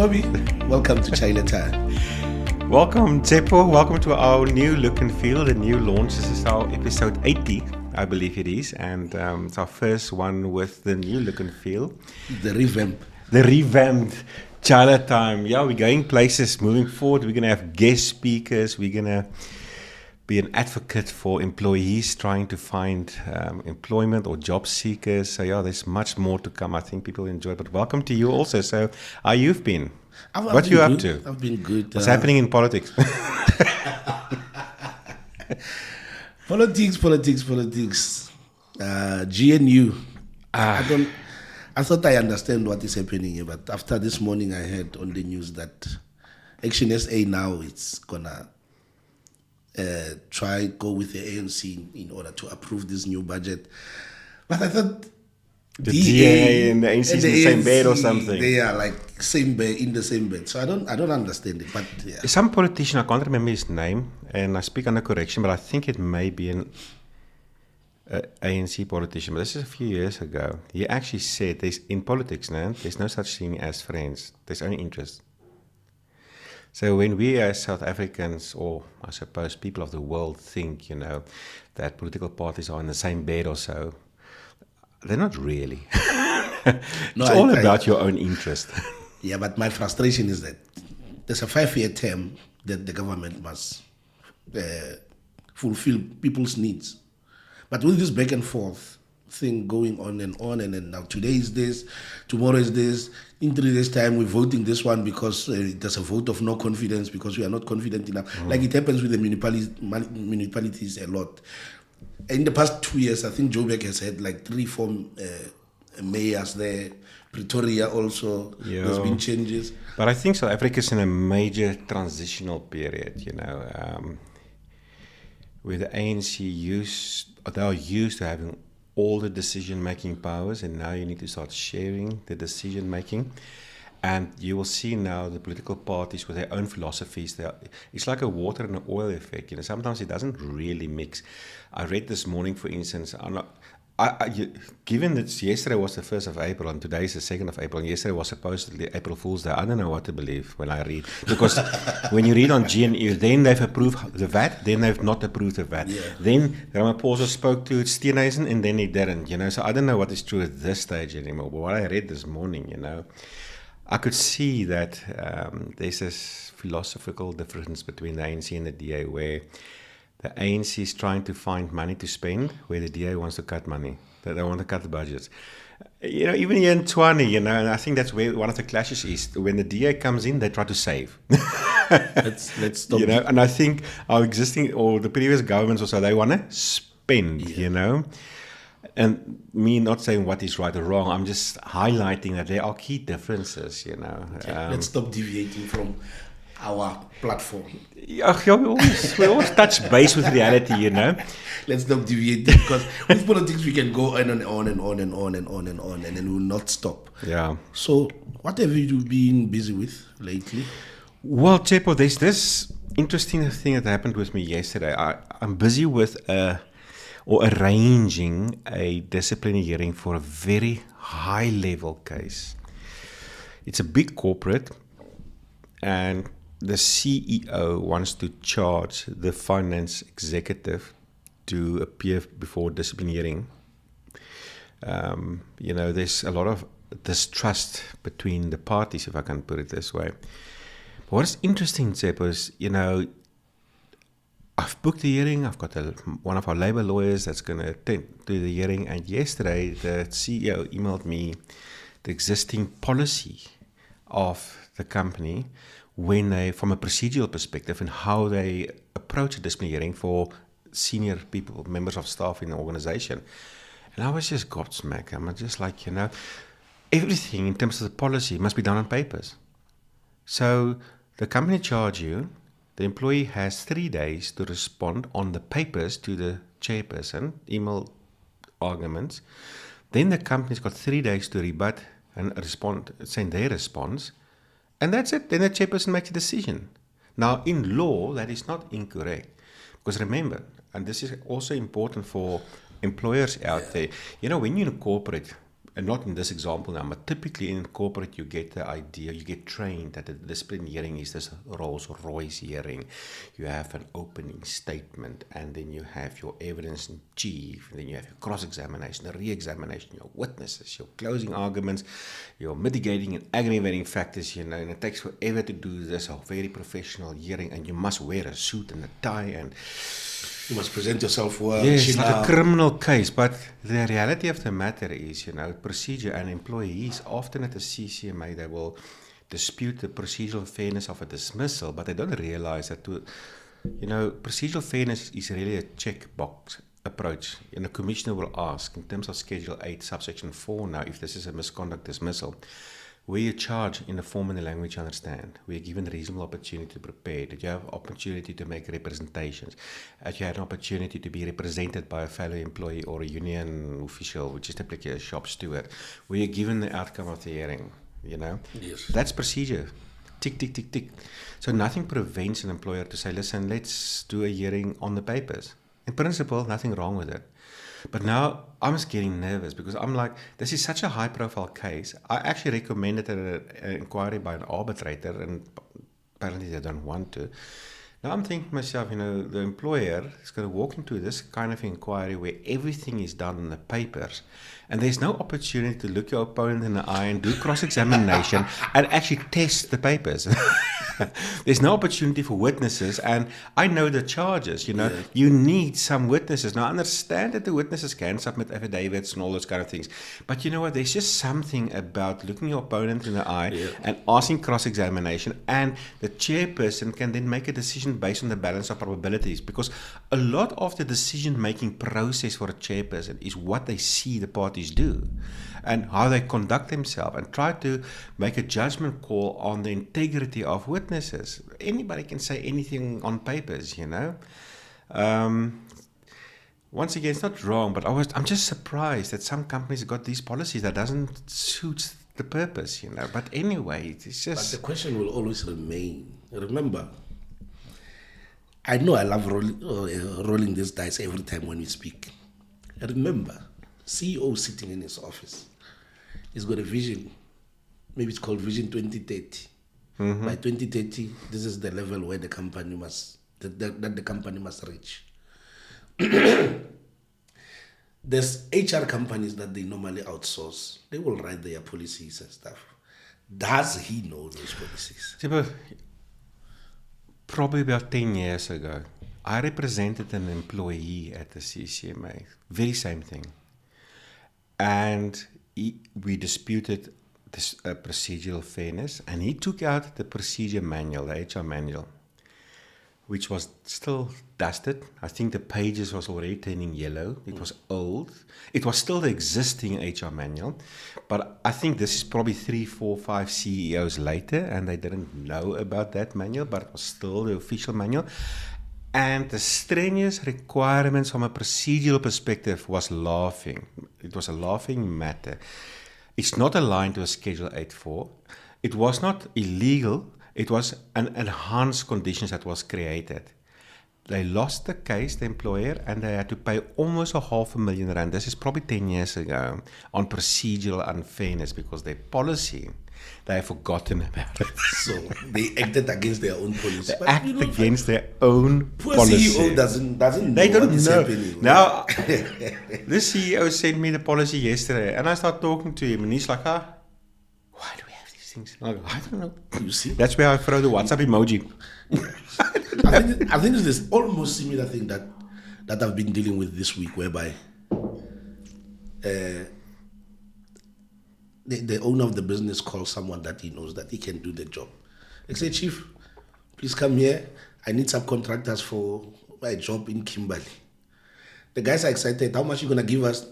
Toby, welcome to Chaile Time. Welcome, Tsepo. Welcome to our new look and feel, the new launch. This is our episode 80, I believe it is. And it's our first one with the new look and feel. The revamp. The revamped Chaile Time. Yeah, we're going places moving forward. We're going to have guest speakers. We're going to be an advocate for employees trying to find employment or job seekers. So yeah, there's much more to come. I think people enjoy. But welcome to you also. So how you've been? What you up to? I've been good. What's happening in politics? Politics. GNU. I thought I understand what is happening here, but after this morning, I heard on the news that Action SA now it's gonna go with the ANC in order to approve this new budget. But I thought the DA and the ANC in the same bed or something. They are like same bed in the same bed. So I don't understand it. But yeah. Some politician, I can't remember his name, and I speak under correction, but I think it may be an ANC politician. But this is a few years ago. He actually said, in politics now, there's no such thing as friends. There's only interest. So when we as South Africans, or I suppose people of the world, think, that political parties are in the same bed or so, they're not really. It's all about your own interest. Yeah, but my frustration is that there's a 5-year term that the government must fulfill people's needs. But with this back and forth thing going on, and now today is this, tomorrow is this, in 3 days' time we're voting this one because there's a vote of no confidence because we are not confident enough. Like it happens with the municipalities a lot. In the past 2 years, I think Joburg has had like 3-4 mayors there. Pretoria also, there's been changes. But I think South Africa is in a major transitional period, where the ANC they are used to having all the decision-making powers, and now you need to start sharing the decision-making. And you will see now the political parties with their own philosophies. It's like a water and an oil effect. Sometimes it doesn't really mix. I read this morning, for instance, given that yesterday was the 1st of April and today is the 2nd of April, and yesterday was supposedly April Fool's Day, I don't know what to believe when I read. Because when you read on GNU, then they've approved the VAT, then they've not approved the VAT. Yeah. Then Ramaphosa spoke to Steenhuisen and then he didn't. So I don't know what is true at this stage anymore. But what I read this morning, I could see that there's this philosophical difference between the ANC and the DA, where the ANC is trying to find money to spend, where the DA wants to cut money. They want to cut the budgets. Even here in Tshwane, and I think that's where one of the clashes is. When the DA comes in, they try to save. Let's stop. And I think our existing or the previous governments also, they want to spend, And me not saying what is right or wrong, I'm just highlighting that there are key differences, Let's stop deviating from our platform. Yeah, we always touch base with reality, Let's not deviate because with politics we can go on and on and on and on and on and on, and then we will not stop. Yeah. So, what have you been busy with lately? Well, Tsepo, there's this interesting thing that happened with me yesterday. I'm busy with arranging a disciplinary hearing for a very high-level case. It's a big corporate, and the CEO wants to charge the finance executive to appear before disciplinary hearing. There's a lot of distrust between the parties, if I can put it this way. But what is interesting, Tsepo, is, I've booked the hearing. I've got one of our labor lawyers that's going to attend to the hearing. And yesterday, the CEO emailed me the existing policy of the company when from a procedural perspective, and how they approach a disciplinary hearing for senior people, members of staff in the organization. And I was just gobsmacked. I'm just like, everything in terms of the policy must be done on papers. So the company charge you. The employee has 3 days to respond on the papers to the chairperson, email arguments. Then the company's got 3 days to rebut and send their response. And that's it. Then the chairperson makes a decision. Now, in law, that is not incorrect. Because remember, and this is also important for employers out there, when you're in a corporate, and not in this example now, but typically in corporate, you get the idea, you get trained that the discipline hearing is this Rolls Royce hearing. You have an opening statement, and then you have your evidence in chief, and then you have your cross-examination, the re-examination, your witnesses, your closing arguments, your mitigating and aggravating factors, and it takes forever to do this, a very professional hearing, and you must wear a suit and a tie, and you must present yourself well. Yes, it's like a criminal case, but the reality of the matter is, procedure and employees often at the CCMA, they will dispute the procedural fairness of a dismissal, but they don't realize that procedural fairness is really a checkbox approach. And the commissioner will ask, in terms of Schedule 8, subsection 4 now, if this is a misconduct dismissal, were you charged in the form and the language you understand? Were you given reasonable opportunity to prepare? Did you have opportunity to make representations? Had you had an opportunity to be represented by a fellow employee or a union official, which is typically a shop steward? Were you given the outcome of the hearing? Yes. That's procedure. Tick, tick, tick, tick. So nothing prevents an employer to say, listen, let's do a hearing on the papers. In principle, nothing wrong with it. But now I'm just getting nervous because I'm like, this is such a high-profile case. I actually recommended an inquiry by an arbitrator, and apparently they don't want to. Now I'm thinking to myself, the employer is going to walk into this kind of inquiry where everything is done on the papers, and there's no opportunity to look your opponent in the eye and do cross-examination and actually test the papers. There's no opportunity for witnesses, and I know the charges, you need some witnesses. Now, I understand that the witnesses can submit affidavits and all those kind of things, but you know what, there's just something about looking your opponent in the eye and asking cross-examination, and the chairperson can then make a decision based on the balance of probabilities, because a lot of the decision-making process for a chairperson is what they see the parties do and how they conduct themselves, and try to make a judgment call on the integrity of witnesses. Anybody can say anything on papers, Once again, it's not wrong, but I'm just surprised that some companies got these policies that doesn't suit the purpose, But anyway, it's just... But the question will always remain. Remember, I know I love rolling these dice every time when we speak. Remember, CEO sitting in his office, he's got a vision. Maybe it's called Vision 2030. Mm-hmm. By 2030, this is the level where the company must reach. There's HR companies that they normally outsource. They will write their policies and stuff. Does he know those policies? Probably about 10 years ago, I represented an employee at the CCMA. Very same thing. And we disputed this procedural fairness, and he took out the procedure manual, the HR manual, which was still dusted. I think the pages was already turning yellow. It was old. It was still the existing HR manual, but I think this is probably 3, 4, 5 CEOs later, and they didn't know about that manual, but it was still the official manual. And the strenuous requirements from a procedural perspective was laughing. It was a laughing matter. It's not aligned to a Schedule 8.4. It was not illegal. It was an enhanced conditions that was created. They lost the case, the employer, and they had to pay almost R500,000. This is probably 10 years ago, on procedural unfairness, because their policy, they have forgotten about it. So they acted against their own policy. They act against their own policy. CEO doesn't know they don't what is know. happening. Now, this CEO sent me the policy yesterday, and I started talking to him, and he's like, why do we have these things? I go, I don't know. You see? That's where I throw the WhatsApp emoji. I think it's this almost similar thing that I've been dealing with this week, whereby the owner of the business calls someone that he knows that he can do the job. They say, Chief, please come here. I need subcontractors for my job in Kimberley. The guys are excited. How much are you going to give us?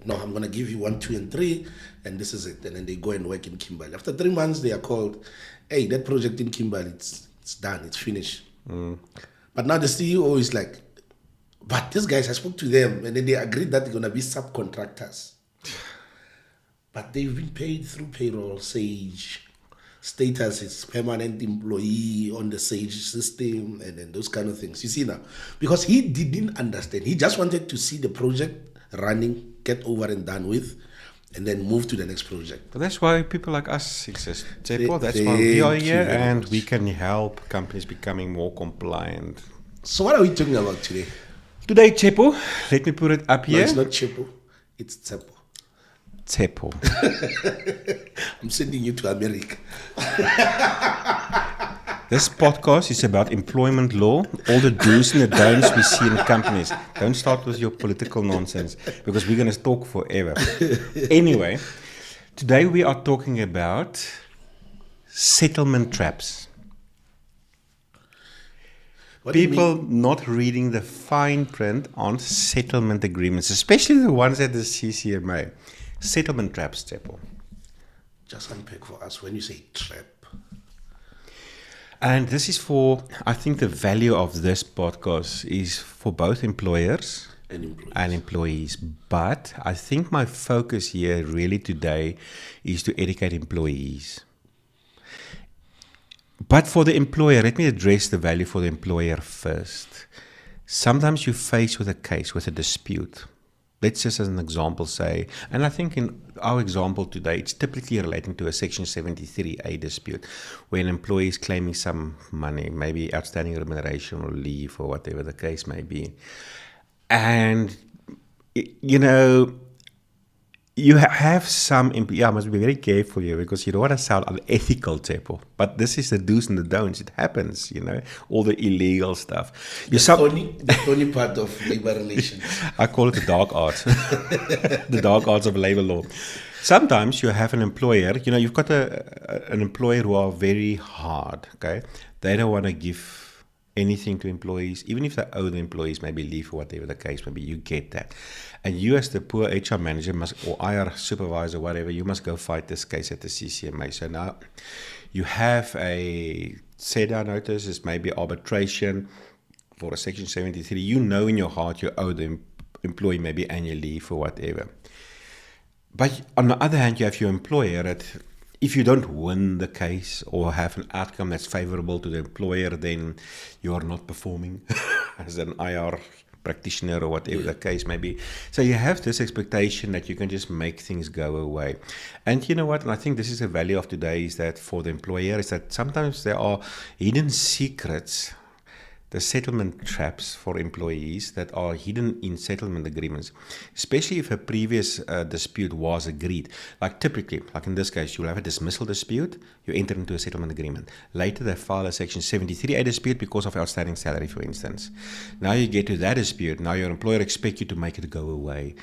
No, I'm going to give you 1, 2, and 3, and this is it. And then they go and work in Kimberley. After 3 months, they are called, hey, that project in Kimberley, it's done, it's finished. But now the CEO is like, but these guys, I spoke to them, and then they agreed that they're going to be subcontractors. But they've been paid through payroll, Sage. Status is permanent employee on the Sage system, and then those kind of things. You see now? Because he didn't understand. He just wanted to see the project running, get over and done with, and then move to the next project. But that's why people like us exist, Tsepo. That's why Thank we are you here, very and much. we can help companies becoming more compliant. So what are we talking about today? Today, Tsepo, let me put it up No, here. it's not Chepo, it's Tsepo. Tsepo. I'm sending you to America. This podcast is about employment law, all the do's and the don'ts we see in companies. Don't start with your political nonsense, because we're going to talk forever. Anyway, today we are talking about settlement traps. What do you mean? People not reading the fine print on settlement agreements, especially the ones at the CCMA. Settlement traps, Tsepo. Just unpack for us when you say trap. And this is for, I think the value of this podcast is for both employers And employees. and employees. But I think my focus here really today is to educate employees. But for the employer, let me address the value for the employer first. Sometimes you're faced with a case, with a dispute. Let's just as an example say, and I think in our example today, it's typically relating to a Section 73A dispute, where an employee is claiming some money, maybe outstanding remuneration or leave or whatever the case may be. And, you know, you have some, I must be very careful here because you don't want to sound unethical, Tsepo. But this is the do's and the don'ts. It happens, you know, all the illegal stuff. The funny part of labor relations. I call it the dark arts, the dark arts of labor law. Sometimes you have an employer, you know, you've got an employer who are very hard, okay? They don't want to give anything to employees, even if they owe the employees maybe leave or whatever the case may be, you get that. And you as the poor HR manager must, or IR supervisor, whatever, you must go fight this case at the CCMA. So now you have a set-down notice, it's maybe arbitration for a Section 73. You know in your heart you owe the employee maybe annual leave or whatever. But on the other hand, you have your employer that if you don't win the case or have an outcome that's favorable to the employer, then you are not performing as an IR practitioner or whatever the case may be. So you have this expectation that you can just make things go away. And you know what? And I think this is the value of today is that for the employer is that sometimes there are hidden secrets, the settlement traps for employees that are hidden in settlement agreements, especially if a previous dispute was agreed. Like typically, like in this case, you'll have a dismissal dispute, you enter into a settlement agreement. Later, they file a Section 73A dispute because of outstanding salary, for instance. Now you get to that dispute, now your employer expects you to make it go away.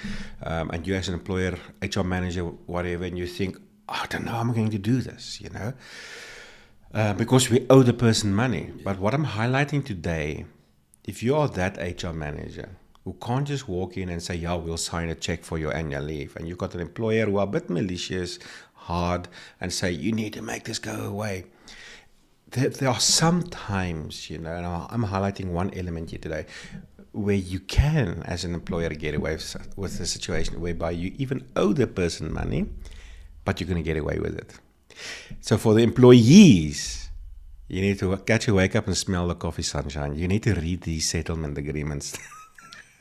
And you as an employer, HR manager, whatever, and you think, I don't know how I'm going to do this, you know. Because we owe the person money. But what I'm highlighting today, if you are that HR manager who can't just walk in and say, yeah, we'll sign a check for your annual leave, and you've got an employer who are a bit malicious, hard, and say, you need to make this go away. There are some times, you know, and I'm highlighting one element here today, where you can, as an employer, get away with a situation whereby you even owe the person money, but you're going to get away with it. So for the employees, you need to catch your wake up and smell the coffee sunshine. You need to read these settlement agreements.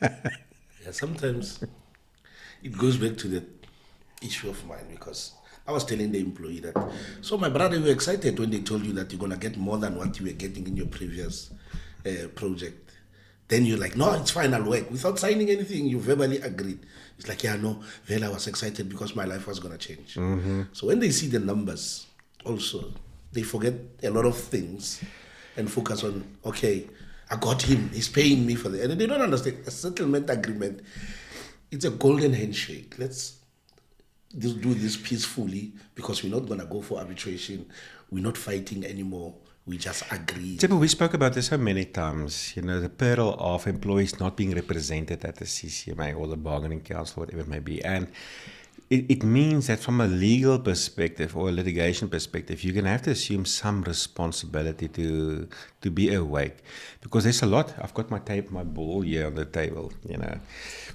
Yeah, sometimes it goes back to the issue of mine because I was telling the employee that, so my brother, you were excited when they told you that you're going to get more than what you were getting in your previous project. Then you're like, no, it's fine, I'll work. Without signing anything, you verbally agreed. It's like, yeah, no, well, I was excited because my life was going to change. Mm-hmm. So when they see the numbers, also, they forget a lot of things and focus on, okay, I got him, he's paying me for that. And they don't understand a settlement agreement. It's a golden handshake. Let's just do this peacefully because we're not going to go for arbitration. We're not fighting anymore. We just agree. Tsepo, we spoke about this so many times, you know, the peril of employees not being represented at the CCMA or the bargaining council, whatever it may be. And it means that from a legal perspective or a litigation perspective, you're going to have to assume some responsibility to be awake. Because there's a lot. I've got my ball here on the table, you know.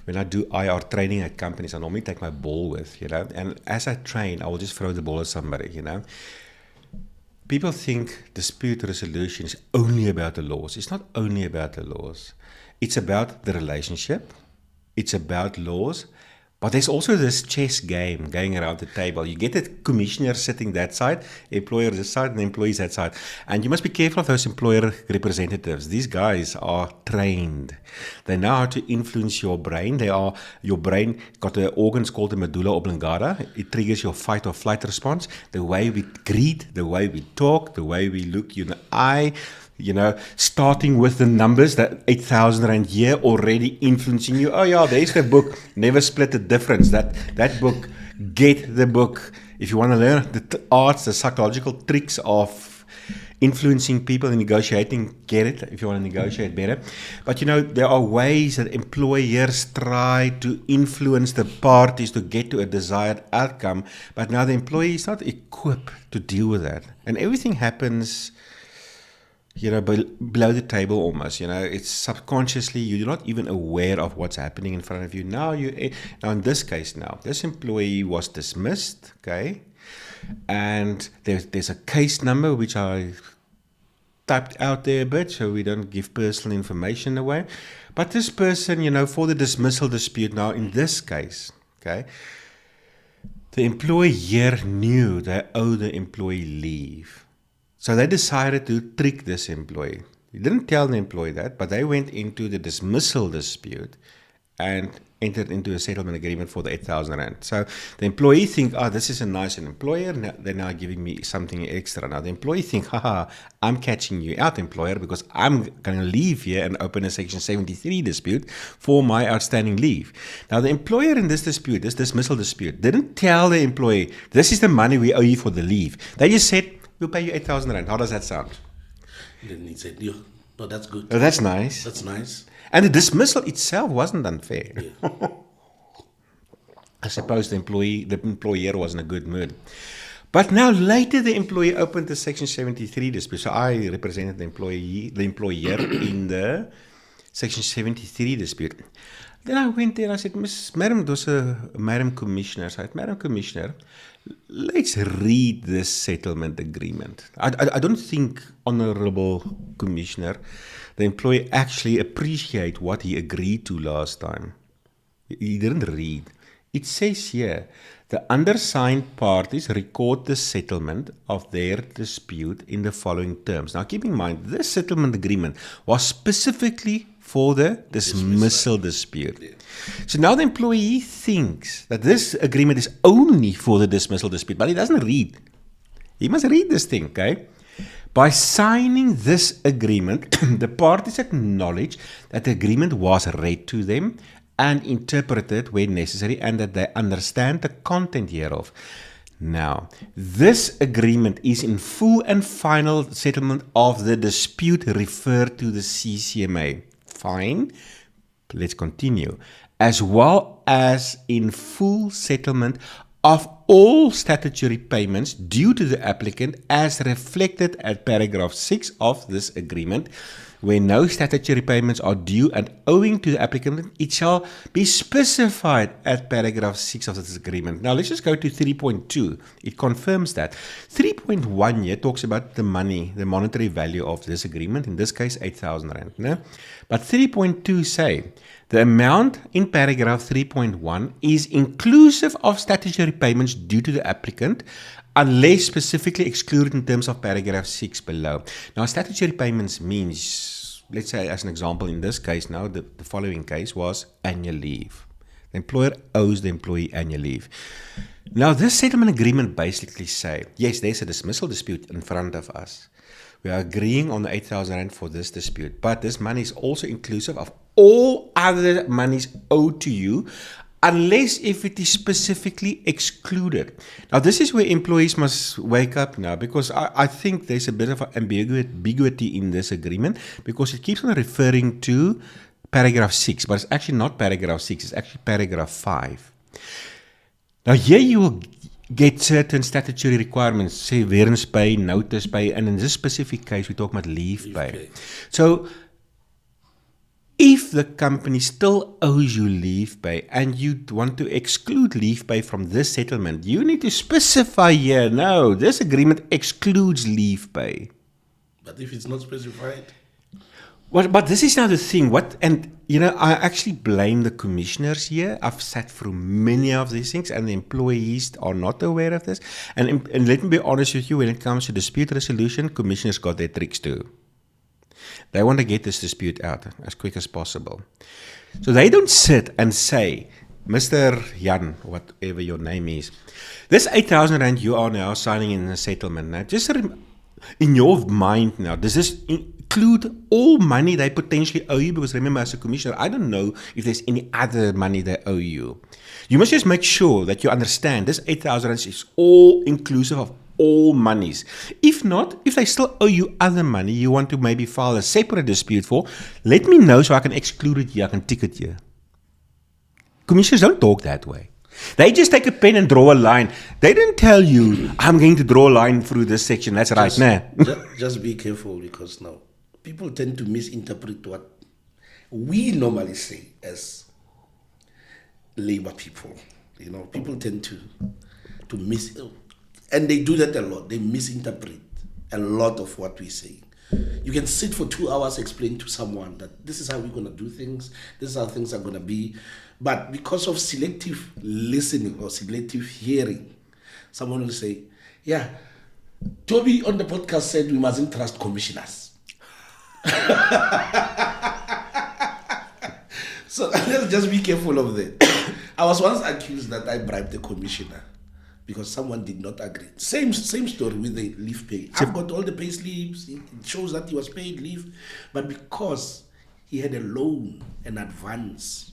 When I do IR training at companies, I normally take my ball with, you know. And as I train, I will just throw the ball at somebody, you know. People think dispute resolution is only about the laws. It's not only about the laws. It's about the relationship. it's about laws. But there's also this chess game going around the table. You get a commissioner sitting that side, employer this side, and the employees that side. And you must be careful of those employer representatives. These guys are trained. They know how to influence your brain. Your brain got the organs called the medulla oblongata. It triggers your fight or flight response. The way we greet, the way we talk, the way we look you in the eye, starting with the numbers, that 8,000 Rand here already influencing you. Oh yeah, there's the book, Never Split the Difference. That book, get the book. If you want to learn the arts, the psychological tricks of influencing people and negotiating, get it if you want to negotiate better. But there are ways that employers try to influence the parties to get to a desired outcome, but now the employee is not equipped to deal with that. And everything happens below the table almost, it's subconsciously, you're not even aware of what's happening in front of you. Now in this case this employee was dismissed, okay? And there's a case number which I typed out there a bit so we don't give personal information away. But this person, for the dismissal dispute now in this case, okay, the employer knew they owed the employee leave. So they decided to trick this employee. They didn't tell the employee that, but they went into the dismissal dispute and entered into a settlement agreement for the 8,000 Rand. So the employee think, this is a nice employer. Now, they're now giving me something extra. Now the employee think, I'm catching you out, employer, because I'm going to leave here and open a Section 73 dispute for my outstanding leave. Now the employer in this dispute, this dismissal dispute, didn't tell the employee, this is the money we owe you for the leave. They just said, we'll pay you 8,000 Rand. How does that sound? Then he said, no, that's good. Oh, that's nice. That's nice. And the dismissal itself wasn't unfair. Yeah. I suppose the employer was in a good mood. But now later the employee opened the Section 73 dispute. So I represented the employer in the Section 73 dispute. Then I went there and I said, Madam Commissioner, Madam Commissioner, let's read this settlement agreement. I don't think, Honorable Commissioner, the employee actually appreciate what he agreed to last time. He didn't read. It says here, the undersigned parties record the settlement of their dispute in the following terms. Now keep in mind, this settlement agreement was specifically for the dismissal dispute. Yeah. So now the employee thinks that this agreement is only for the dismissal dispute, but he doesn't read. He must read this thing, okay? By signing this agreement, the parties acknowledge that the agreement was read to them and interpreted when necessary, and that they understand the content hereof. Now, this agreement is in full and final settlement of the dispute referred to the CCMA. Fine. Let's continue. As well as in full settlement of all statutory payments due to the applicant as reflected at paragraph 6 of this agreement. Where no statutory payments are due and owing to the applicant, it shall be specified at paragraph 6 of this agreement. Now, let's just go to 3.2. It confirms that. 3.1 here talks about the money, the monetary value of this agreement, in this case, 8,000 Rand. No? But 3.2 say, the amount in paragraph 3.1 is inclusive of statutory payments due to the applicant, unless specifically excluded in terms of paragraph 6 below. Now, statutory payments means, let's say as an example in this case now, the following case was annual leave. The employer owes the employee annual leave. Now, this settlement agreement basically say, yes, there's a dismissal dispute in front of us. We are agreeing on the 8,000 Rand for this dispute, but this money is also inclusive of all other monies owed to you, unless if it is specifically excluded. Now, this is where employees must wake up now, because I think there's a bit of ambiguity in this agreement, because it keeps on referring to paragraph 6, but it's actually not paragraph 6, it's actually paragraph 5. Now, here you will get certain statutory requirements, severance pay, notice pay, and in this specific case, we talk about leave pay. So, if the company still owes you leave pay and you want to exclude leave pay from this settlement, you need to specify here, no, this agreement excludes leave pay. But if it's not specified? But this is now the thing. And I actually blame the commissioners here. I've sat through many of these things, and the employees are not aware of this. And let me be honest with you, when it comes to dispute resolution, commissioners got their tricks too. They want to get this dispute out as quick as possible. So they don't sit and say, Mr. Jan, whatever your name is, this 8,000 rand you are now signing in a settlement. Now, just in your mind now, does this include all money they potentially owe you? Because remember, as a commissioner, I don't know if there's any other money they owe you. You must just make sure that you understand this 8,000 rand is all inclusive of all monies. If not, if they still owe you other money you want to maybe file a separate dispute for, let me know so I can exclude it here, I can tick it here. Commissioners don't talk that way. They just take a pen and draw a line. They don't tell you, I'm going to draw a line through this section. That's right. Just be careful, because now people tend to misinterpret what we normally say as labor people. People tend to and they do that a lot. They misinterpret a lot of what we say. You can sit for 2 hours explaining to someone that this is how we're going to do things, this is how things are going to be. But because of selective listening or selective hearing, someone will say, yeah, Toby on the podcast said we mustn't trust commissioners. So let's just be careful of that. I was once accused that I bribed the commissioner because someone did not agree. Same story with the leave pay. I've got all the pay slips. It shows that he was paid leave. But because he had a loan, an advance,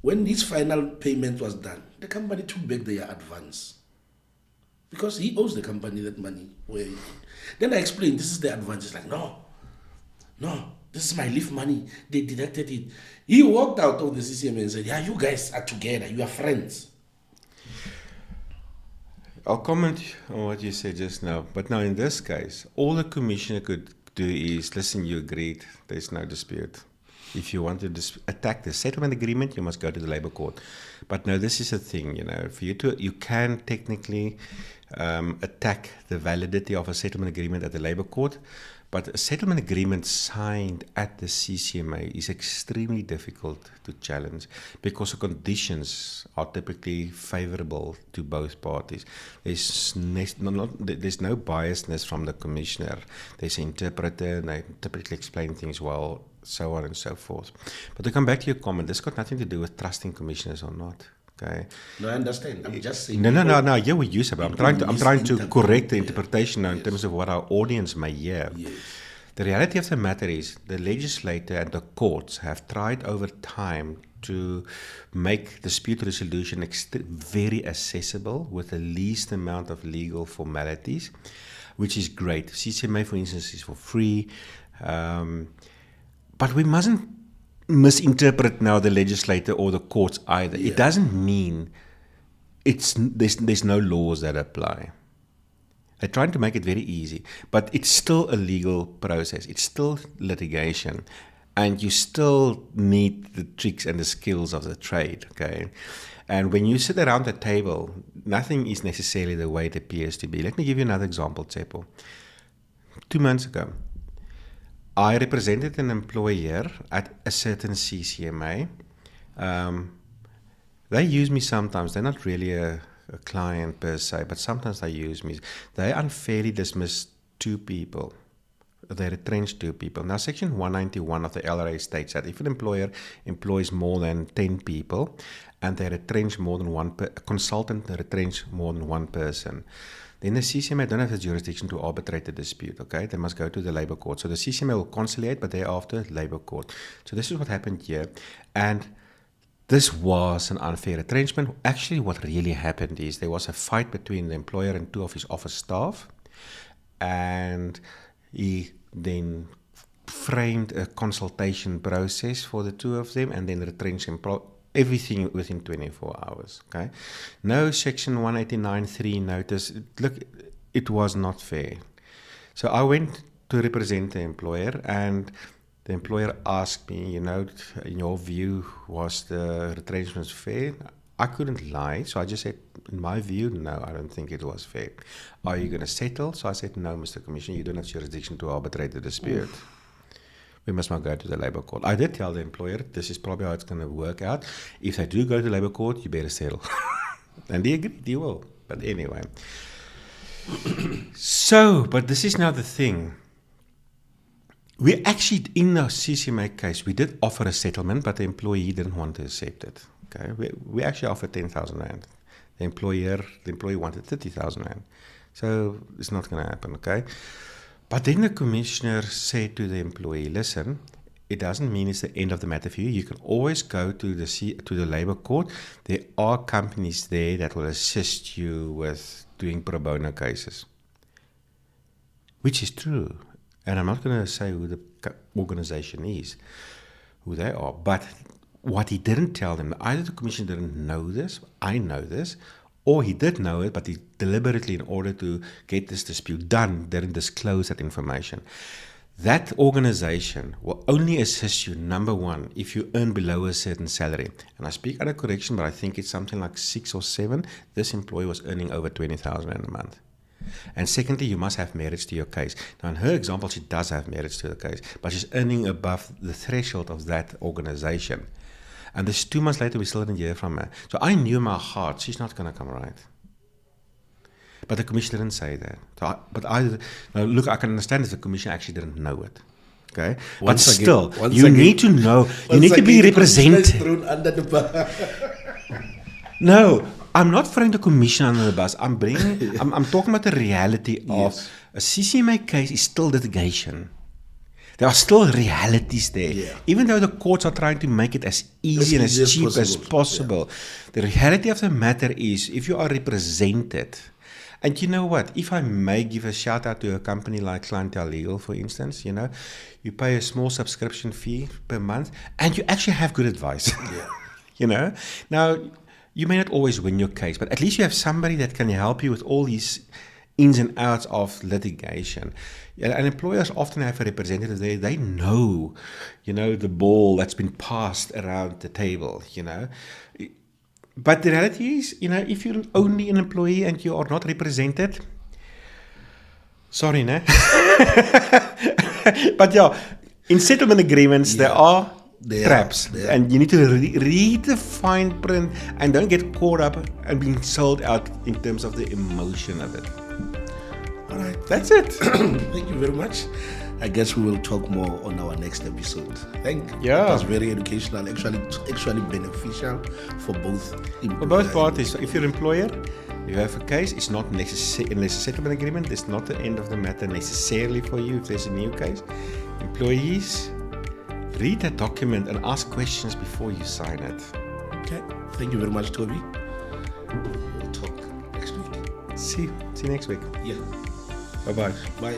when his final payment was done, the company took back their advance. Because he owes the company that money. Then I explained, this is the advance. He's like, no, this is my leave money. They deducted it. He walked out of the CCM and said, yeah, you guys are together. You are friends. I'll comment on what you said just now. But now in this case, all the commissioner could do is, listen, you agreed, there's no dispute. If you want to attack the settlement agreement, you must go to the labor court. But no, this is a thing, for you can technically attack the validity of a settlement agreement at the labor court. But a settlement agreement signed at the CCMA is extremely difficult to challenge because the conditions are typically favorable to both parties. There's no biasness from the commissioner. There's an interpreter, and they typically explain things well, so on and so forth. But to come back to your comment, this got nothing to do with trusting commissioners or not. Okay. No, I understand. I'm just saying. No. Yeah, we use it. I'm trying to correct the interpretation now in terms of what our audience may hear. Yes. The reality of the matter is, the legislator and the courts have tried over time to make dispute resolution very accessible with the least amount of legal formalities, which is great. CCMA, for instance, is for free, but we mustn't misinterpret now the legislator or the courts either. Yeah. It doesn't mean there's no laws that apply. They're trying to make it very easy, but it's still a legal process. It's still litigation, and you still need the tricks and the skills of the trade, okay? And when you sit around the table, nothing is necessarily the way it appears to be. Let me give you another example, Tsepo. 2 months ago, I represented an employer at a certain CCMA. They use me sometimes. They're not really a client per se, but sometimes they use me. They unfairly dismiss 2 people. They retrench 2 people. Now, Section 191 of the LRA states that if an employer employs more than 10 people and they retrench more than one consultant retrench more than one person, then the CCMA don't have the jurisdiction to arbitrate the dispute, okay? They must go to the labor court. So the CCMA will conciliate, but thereafter, labor court. So this is what happened here. And this was an unfair retrenchment. Actually, what really happened is there was a fight between the employer and 2 of his office staff. And he then framed a consultation process for the 2 of them and then retrenched everything within 24 hours. Okay, no Section 189.3 notice. Look, it was not fair. So I went to represent the employer, and the employer asked me, in your view, was the retrenchment fair? I couldn't lie, so I just said, in my view, no, I don't think it was fair. Are you going to settle? So I said, no, Mr. Commissioner, you don't have jurisdiction to arbitrate the dispute. we must not go to the labor court. I did tell the employer, this is probably how it's going to work out. If they do go to the labor court, you better settle. And they agreed, you will. But anyway. So, but this is now the thing. We actually, in the CCMA case, we did offer a settlement, but the employee didn't want to accept it. Okay, we actually offered 10,000 rand. The employee wanted 30,000 rand. So it's not going to happen, okay? But then the commissioner said to the employee, listen, it doesn't mean it's the end of the matter for you. You can always go to the labor court. There are companies there that will assist you with doing pro bono cases. Which is true. And I'm not going to say who the organization is, who they are. But what he didn't tell them, either the commissioner didn't know this, I know this, or he did know it, but he deliberately, in order to get this dispute done, didn't disclose that information. That organization will only assist you, number one, if you earn below a certain salary. And I speak under correction, but I think it's something like 6 or 7. This employee was earning over 20,000 a month. And secondly, you must have merits to your case. Now, in her example, she does have merits to the case, but she's earning above the threshold of that organization. And this 2 months later, we still didn't hear from her. So I knew in my heart, she's not going to come right. But the commission didn't say that. So look, I can understand if the commission actually didn't know it. Okay? But still, you need to know, you need to be represented. No, I'm not throwing the commission under the bus. I'm talking about the reality of a CCMA case is still litigation. There are still realities there. Yeah. Even though the courts are trying to make it as easy and as cheap as possible. Yeah. The reality of the matter is, if you are represented, and you know what, if I may give a shout out to a company like Clientele Legal, for instance, you pay a small subscription fee per month, and you actually have good advice. Yeah. Now, you may not always win your case, but at least you have somebody that can help you with all these ins and outs of litigation. And employers often have a representative there. They know, the ball that's been passed around the table, But the reality is, if you're only an employee and you are not represented, sorry, ne? But yeah, in settlement agreements, there are traps. And you need to read the fine print and don't get caught up and being sold out in terms of the emotion of it. All right. That's it. Thank you very much. I guess we will talk more on our next episode. Thank you. Yeah. It was very educational, actually beneficial for both employers. For both parties. So if you're an employer, you have a case, it's not necessary, unless a settlement agreement, it's not the end of the matter necessarily for you if there's a new case. Employees, read that document and ask questions before you sign it. Okay. Thank you very much, Toby. We'll talk next week. See you next week. Yeah. Bye-bye. Bye.